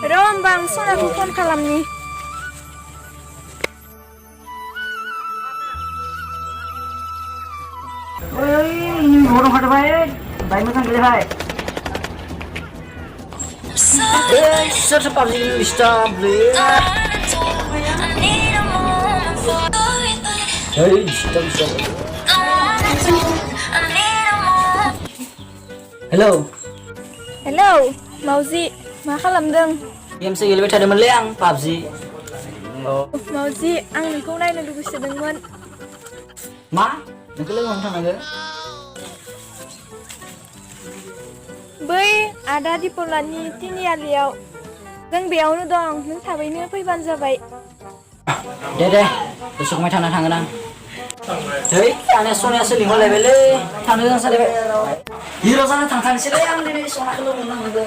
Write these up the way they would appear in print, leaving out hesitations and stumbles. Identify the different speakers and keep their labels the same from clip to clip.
Speaker 1: र' होमबा आं सनाखौ phone खालामनि
Speaker 2: orang kata baik macam gede hai. Sir cepat ini stop deh. Hey, stop. Hello.
Speaker 1: Hello, Mauzi, मा खालामदों?
Speaker 2: Game गेलेबाय थादोंमोनलै आं PUBG.
Speaker 1: Mauzi, आं नोंखौ नायनो लुबैसोदोंमोन।
Speaker 2: मा? नोंखौ लोगो हमनो थांनांगो?
Speaker 1: बै आदा दिपलानि तिनिआलियाव जों बेयावनो दं नों थाबैनो फैबानो जाबाय
Speaker 2: दे दसे समाय थाना थांगोन आं है आंनिया सनायासो लिंहरलायबायलै थांनो गोनां जालायबाय हिर' जानो थांथारनोसैलै आं दिनै सनाखौ लोगो हमनांगौ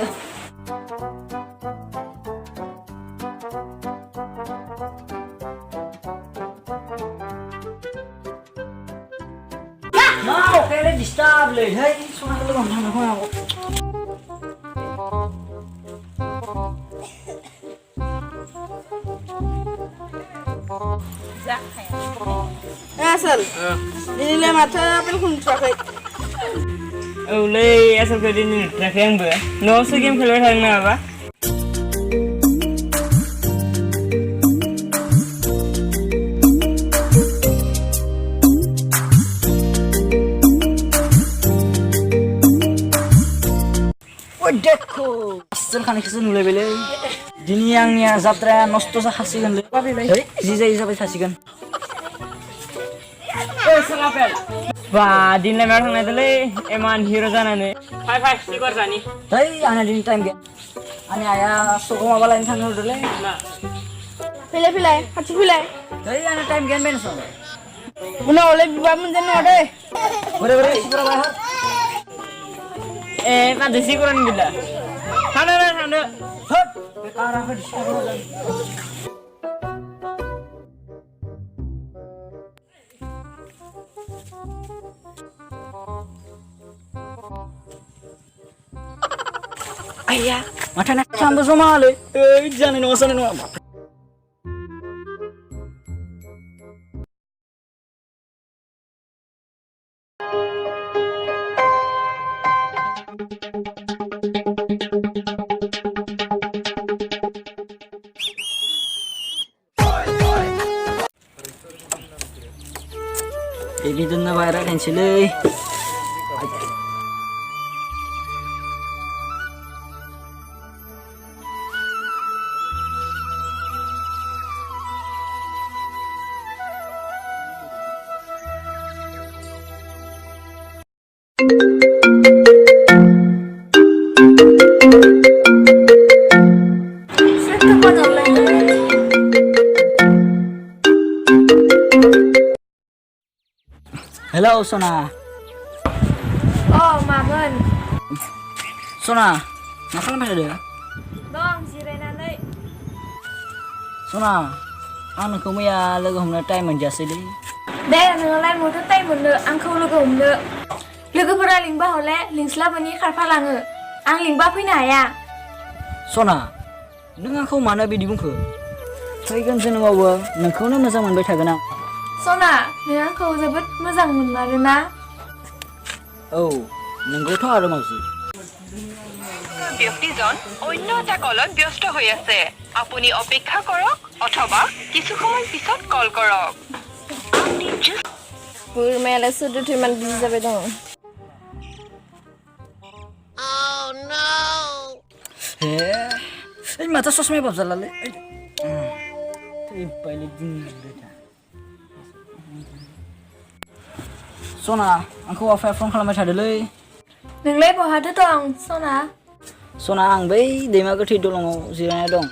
Speaker 2: मा अखायालाय डिस्टार्बलै है सनाखौ लोगो हमनो थांनांगौ आं
Speaker 3: Asal. Ini le mata apel kun trakai.
Speaker 4: औलै आसलखौ दिनै नुथाराखै आंबो न'आवसो गेम खेलबाय थादों नामाबा
Speaker 2: देखो आसल खानायखौसो नुलायबायलै दिनै आंनिया जात्राया नस्त जाखासिगोनलै है जि जायो जाबाय थासिगोन
Speaker 4: बा दिनलाय मायाव थांनायदोलै एमान हिर' जानानै फाय सिगार जानि
Speaker 2: है आंना दिनै टाइम गैया आंनि आइया सगाव माबा लायनो थांनो हरदोंलै
Speaker 3: Pilih, hati pilih.
Speaker 2: है आंना टाइम गैया बेनोसो
Speaker 3: Guna oleh biba menjen ada.
Speaker 2: बोरै सिगारा बाय
Speaker 4: ए कादो सिगारानो गैला थांनो
Speaker 2: होद बेकार आंखौ डिस्टार्ब खालामदों Ayah, matanya campur sama le. Jangan nongol. Ini tuh nawaran yang silih. Hello, Sona.
Speaker 1: Oh, Maman.
Speaker 2: Sona, मा खालामबाय थादो?
Speaker 1: दं जिरायनानै
Speaker 2: Sona, आं नोंखौ मैया लोगो हमनो टाइम मोनजासैलै
Speaker 1: दे नोंलाय माथो टाइम मोननो आंखौ लोगो हमनो लोगोफोरा लिंबा हले लिंस्लाबोनि खारफालाङो आं लिंबा फैनो हाया
Speaker 2: Sona, नों आंखौ मानो बिदि बुंखो? फैगोन जोनोमावबो नोंखौनो मोजां मोनबाय थागोन आं
Speaker 1: सना नों आंखौ जोबोद मोजां मोनमारोना
Speaker 2: औ नोंगौथ' आरो मावजि
Speaker 5: ব্যক্তিজন অন্য এটা কলত ব্যস্ত হৈ আছে আপুনি অপেক্ষা কৰক অথবা কিছু সময় পিছত কল কৰক
Speaker 3: Purmela sudah teman bisa sampai dong.
Speaker 2: हे माथा ससमा बाबजालालै थैबायलै दिनैबाय था सना आंखौ आफाया फन खालामबाय थादोलै
Speaker 1: नोंलाय बहाथो दं सना
Speaker 2: सना आं बै दैमा गोथै दलङाव जिरायना दं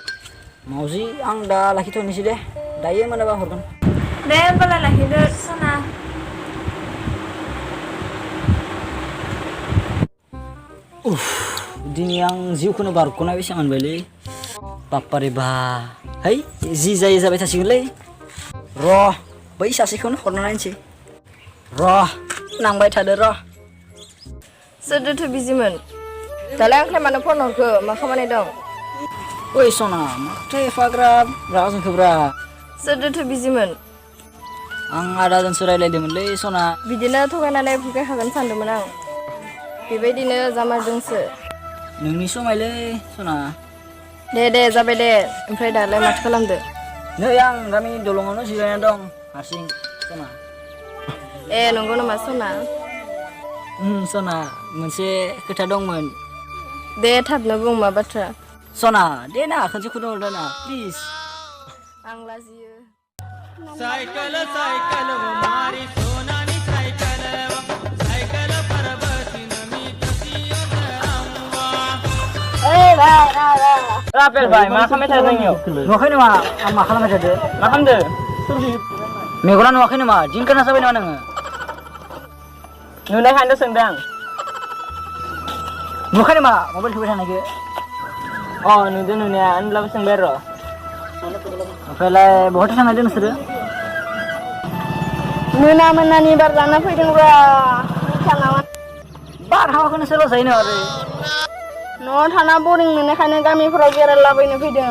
Speaker 2: मावजि आं दा लाखिथ'नोसै दे दायो मोनाबा हरगोन
Speaker 1: दे होमबालाय लाखिदो सना
Speaker 2: दिनै आं जिउखौनो बारग'ना बेसे मोनबायलै बाप्पारे बा है जि जायो जाबाय थासिगोनलै र' बै सासेखौनो हरना नायनोसै र' नांबाय थादो र'
Speaker 3: Sudah tuh biziman. दालाय आंखौलाय मानो फन हरखो मा खामानि दं
Speaker 2: ओइ सना माथो एफाग्राब रागा जोंखोब्रा
Speaker 3: सोरदोथो बिजिमोन
Speaker 2: आं आदाजोंसो रायलायदोंमोनलै सना
Speaker 3: बिदिनो थगायनानै बुगायखागोन सानदोंमोन आं बेबायदिनो जामारदोंसो
Speaker 2: नोंनि समायलै सना
Speaker 3: दे जाबाय दे ओमफ्राय दालाय माथो खालामदो
Speaker 2: नै आं गामि दलङावनो जिरायना दं हारसिं सना
Speaker 3: ए नंगौ नामा सना
Speaker 2: सना मोनसे खोथा दंमोन
Speaker 3: दे थाबनो बुं मा बाथ्रा
Speaker 2: सना दे ना खनसे खुद हरदो ना प्लिज
Speaker 3: आं लाजियो
Speaker 6: सायकल सायकल मारी सोनानी सायकल सायकल पर बसीन मी तसी अंगवा
Speaker 4: रापेल भाई मा खालामबाय थादों जोंनियाव
Speaker 2: नुवाखै नामा आं मा खालामबाय थादो
Speaker 4: मा खालामदो
Speaker 2: मेगना नुवाखै नामा जिंखाना जाबाय नामा नोङो
Speaker 4: नुनायखायनो सोंदों आं
Speaker 2: नुवाखै नामा मबाइल थुबाय थानायखो
Speaker 4: अ नुदों नुनाया होनब्लाबो सोंबाय र'
Speaker 2: ओमफ्रायलाय बहाथो थांनायदों नोंसोरो
Speaker 3: मोनानि बार जाना फैदोंब्रा मिथियानामा
Speaker 2: बारहावाखौनो सोरबा जायो नामा आरो
Speaker 3: न'आव थाना बरिं मोननायखायनो गामिफोराव बेरायलाबायनो फैदों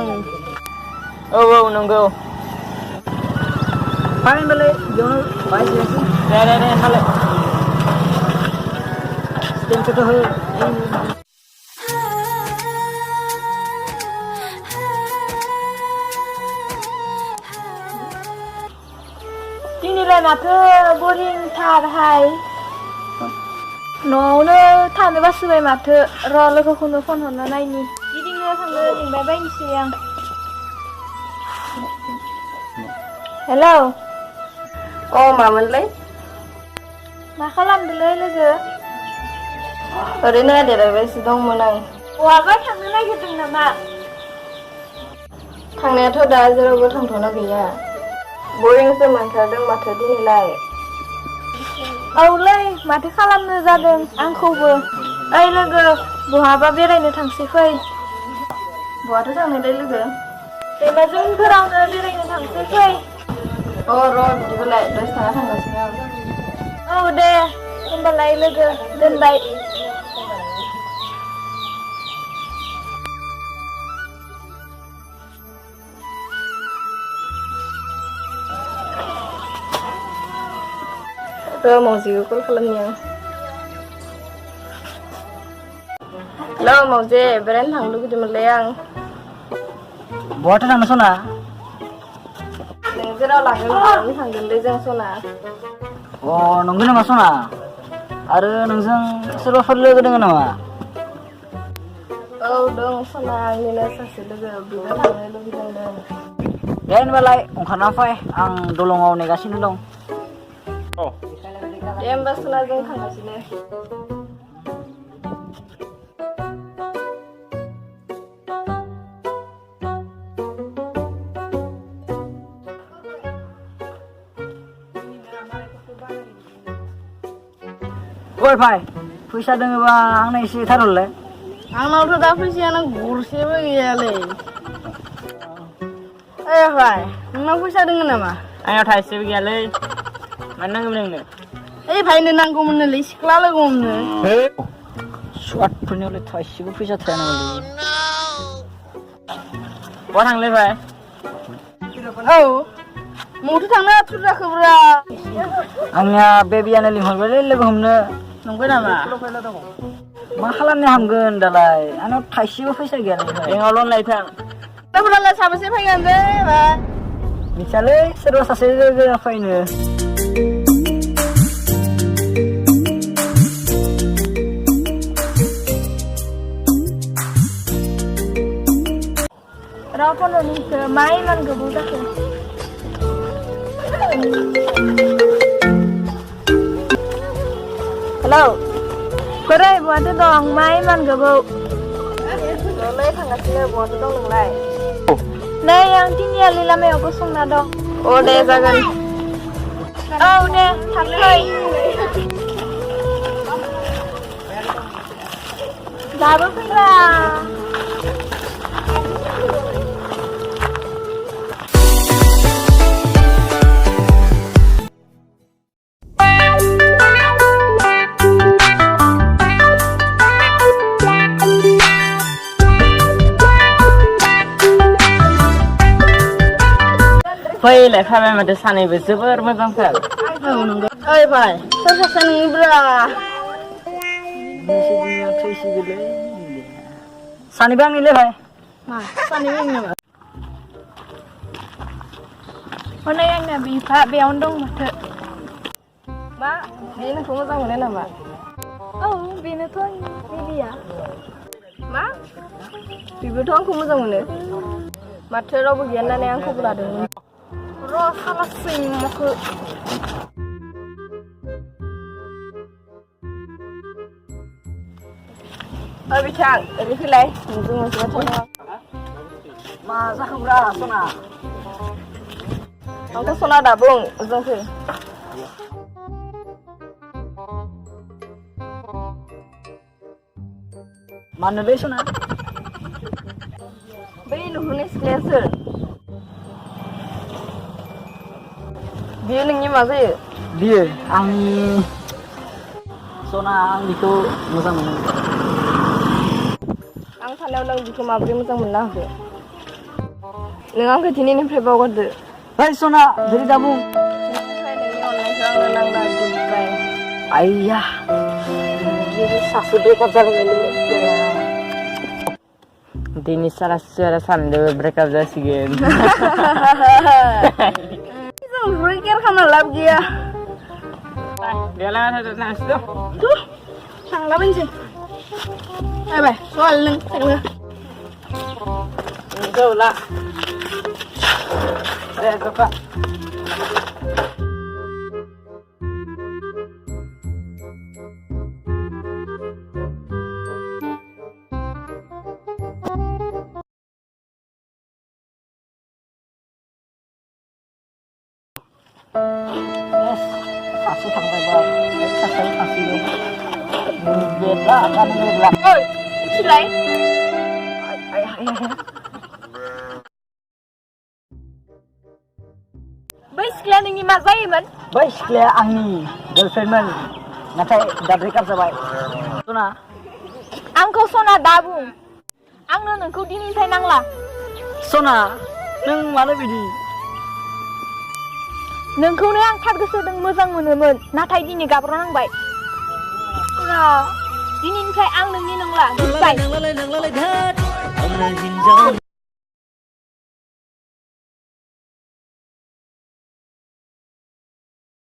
Speaker 4: औ नंगौ
Speaker 2: फाइन होनबालाय बेयावनो बायजोबसै
Speaker 4: दे होनबालाय
Speaker 2: स्टेनखौथ' हो
Speaker 1: दिनैलाय माथो बरिंथारहाय न'आवनो थानो बासोबाय माथो र' लोगोखौनो फन हरना नायनि गिदिंनो थांनो लिंबाय बायनोसै आं हेलौ
Speaker 3: अ मामोनलाय
Speaker 1: मा खालामदोलै लोगो
Speaker 3: ओरैनो देरायबायसो दंमोन आं
Speaker 1: बहाबा थांनो नागिरदों नामा
Speaker 3: थांनायाथ' दा जेरावबो थांथ'ना गैया बरिंसो मोनथारदों माथो दिनैलाय
Speaker 1: औलै माथो खालामनो जादों आंखौबो ओइ लोगो बहाबा बेरायनो थांसै फै
Speaker 3: बहाथो थांनोलै लोगो
Speaker 1: दैमाजिंफोरावनो बेरायनो थांसै फै
Speaker 3: अ र' बिदिबालाय दसे थाना थांगासिनो आं
Speaker 1: औ दे होमबालाय लोगो दोनबाय
Speaker 3: र' मावजिखौ कल खालामनि आं हेलौ मावजि बेरायनो थांनो लुगैदोंमोनलै आं
Speaker 2: बहाथो थांनो सना
Speaker 3: नों जेराव लांगोन बेयावनो थांगोनलै जों सना
Speaker 2: अ नंगौ नामा सना आरो नोंजों सोरबाफोर लोगो दङ नामा
Speaker 3: औ दं सना आंनिनो सासे लोगो बिबो थांनो लुगैदोंमोन
Speaker 2: दे होनबालाय ओंखारना फै आं दलङाव नेगासिनो दं
Speaker 3: दे होमबा सना जों थांगासिनो
Speaker 2: ओइ भाइ फैसा दोङोबा आंनो एसे थारहरलाय
Speaker 3: आंनावथ' दा फैसायानो गरसेबो गैयालै ओइ भाइ नोंनाव फैसा दङ नामा
Speaker 4: आंनाव थाइसेबो गैयालै मानो नांगौमोन नोंनो
Speaker 3: ओइ भाइनो नांगौमोननोलै सिख्ला लोगो हमनो
Speaker 2: सुवादफोरनियावलाय थाइसेबो फैसा थाया नामालै
Speaker 4: बहा थांलै भाइ
Speaker 3: औ मथो थांनो आथुर जाखोब्रा
Speaker 2: आंनिया बेबियानो लिंहरबायलै लोगो हमनो
Speaker 3: नंगौ नामा
Speaker 2: मा खालामनो हामगोन दालाय आंनाव थाइसेबो फैसा गैयालै
Speaker 4: बेंकआव लन लायथां
Speaker 3: लोगोफोरालाय साबेसे फैगोन दे भाइ
Speaker 2: मिथियालै सोरबा सासे लोगो फैनो
Speaker 1: र' फन हरनिखो मा इमान गोबाव जाखो हेलौ बोरै बहाथो दं मा इमान गोबाव
Speaker 3: न'लै थांगासिनो बहाथो दं नोंलाय
Speaker 1: नै आं तिनिआलि लामायाव गसंना दं
Speaker 3: अ दे जागोन
Speaker 1: औ दे थाब फै दाबो फैला
Speaker 4: फैलाय फैबाय माथो सानैबो जोबोर मोजांथार
Speaker 3: औ नंगौ ओइ भाइ सोर सासे नोंनिब्रा
Speaker 2: सानैबो आंनिलै भाइ
Speaker 3: मा सानैबो आंनि नामा
Speaker 1: हनै आंना बिफा बेयावनो दं माथो
Speaker 3: मा बे नोंखौ मोजां मोनो नामा
Speaker 1: औ बेनोथ' आंनि बिबिया
Speaker 3: मा बिबोथ' आंखौ मोजां मोनो माथो रावबो गैया होननानै आंखौबो लादोंमोन र' सालासै माखो ओइ बिथां ओरै फैलाय नोंजों मोनसे बाथ्रा
Speaker 2: मा जाखोब्रा सना
Speaker 3: आंखौ सना दा बुं ओजों फै
Speaker 2: मानोलै सना
Speaker 3: बै नुहुरनाय सिख्लाया सोर बियो नोंनि मा जायो
Speaker 2: बियो आंनि सना आं बिखौ मोजां मोनो
Speaker 3: आं साननायाव नों बिखौ माबोरै मोजां मोननो हाखो नों आंखौ दिनैनिफ्राय बावगारदो
Speaker 2: ओइ सना जेरै दा बुं
Speaker 3: दिनैनिफ्राय नोंनि अननायखौ आंनो नांला जोब्बाय
Speaker 2: आइया सासे ब्रेकआप जालायबायलै
Speaker 4: दिनै सारा सानैबो ब्रेकआप जासिगोन
Speaker 3: जों बेफोरखौ केयार खालामना लाब गैया
Speaker 4: बेयावलाय माथो थांसै
Speaker 3: थांलाबायनोसै बाय सवाल नों थाङो
Speaker 4: जौला दे गफा
Speaker 2: सासे थांबायबा सासे थांसिगोन बेदला गान बेदला
Speaker 3: ओइ सिलाय
Speaker 1: बै सिख्लाया नोंनि मा जायोमोन
Speaker 2: बै सिख्लाया आंनि गार्लफ्रेन्डमोन नाथाय दा ब्रेकआप जाबाय सना
Speaker 1: आंखौ सना दा बुं आंनो नोंखौ दिनैनिफ्राय नांला
Speaker 2: सना नों मानो बिदि
Speaker 1: नोंखौनो आं थार गोसोजों मोजां मोनोमोन नाथाय दिनै गाब्रनांबाय दिनैनिफ्राय आं नोंनि नंला जोब्बाय